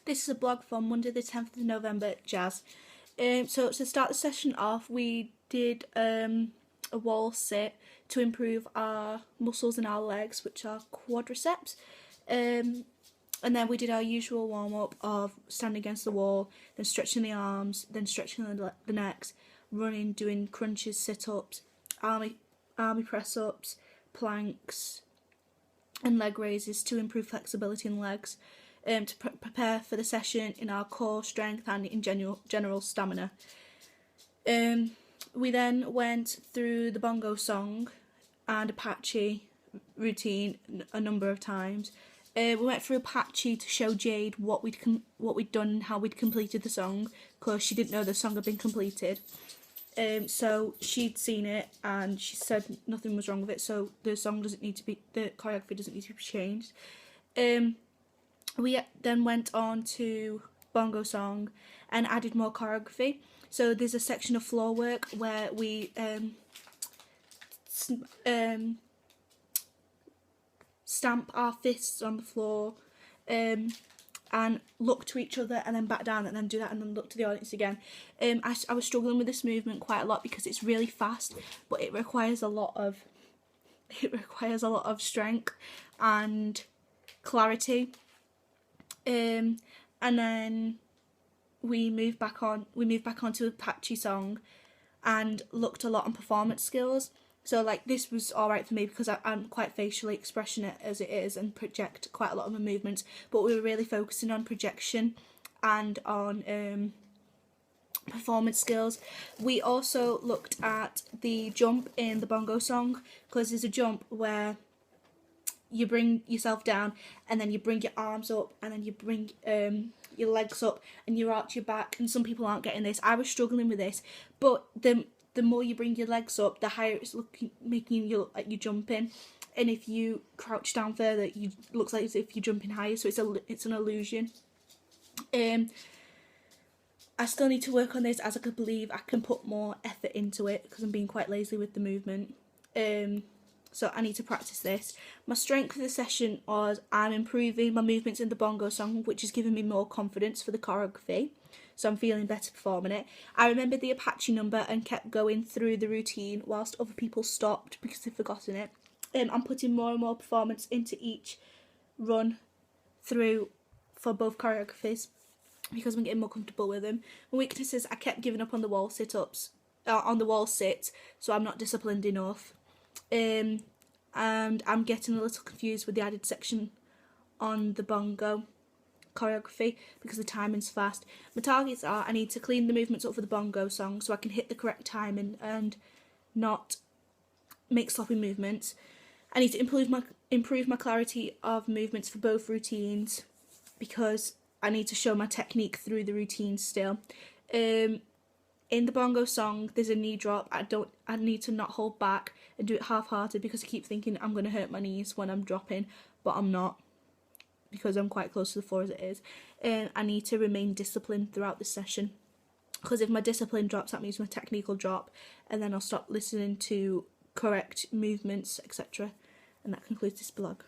This is a blog from Monday the 10th of November, Jazz. So to start the session off, we did a wall sit to improve our muscles in our legs, which are quadriceps. And then we did our usual warm-up of standing against the wall, then stretching the arms, then stretching the necks, running, doing crunches, sit-ups, army press-ups, planks, and leg raises to improve flexibility in legs. To prepare for the session in our core strength and in general stamina. We then went through the bongo song and Apache routine a number of times. We went through Apache to show Jade what we'd done and how we'd completed the song, because she didn't know the song had been completed. So she'd seen it and she said nothing was wrong with it, so the choreography doesn't need to be changed. We then went on to bongo song and added more choreography. So there's a section of floor work where we stamp our fists on the floor and look to each other and then back down and then do that and then look to the audience again. I was struggling with this movement quite a lot because it's really fast, but it requires a lot of strength and clarity. And then we moved back onto Apache song and looked a lot on performance skills. So like this was alright for me because I'm quite facially expressionate as it is and project quite a lot of my movements, but we were really focusing on projection and on performance skills. We also looked at the jump in the bongo song, because there's a jump where you bring yourself down and then you bring your arms up and then you bring your legs up and you arch your back, and some people aren't getting this. I was struggling with this, but the more you bring your legs up, the higher it's making you look like you're jumping, and if you crouch down further, it looks like as if you're jumping higher, so it's an illusion. I still need to work on this, as I could believe I can put more effort into it because I'm being quite lazy with the movement. So I need to practice this. My strength for the session was I'm improving my movements in the bongo song, which is giving me more confidence for the choreography. So I'm feeling better performing it. I remembered the Apache number and kept going through the routine whilst other people stopped because they'd forgotten it. I'm putting more and more performance into each run through for both choreographies because I'm getting more comfortable with them. My weaknesses, I kept giving up on the wall sit-ups, on the wall sit, so I'm not disciplined enough. And I'm getting a little confused with the added section on the bongo choreography because the timing's fast. My targets are I need to clean the movements up for the bongo song so I can hit the correct timing and not make sloppy movements. I need to improve my clarity of movements for both routines because I need to show my technique through the routine still. In the bongo song, there's a knee drop. I need to not hold back and do it half-hearted because I keep thinking I'm going to hurt my knees when I'm dropping, but I'm not because I'm quite close to the floor as it is. I need to remain disciplined throughout the session because if my discipline drops, that means my technique will drop, and then I'll stop listening to correct movements, etc. And that concludes this blog.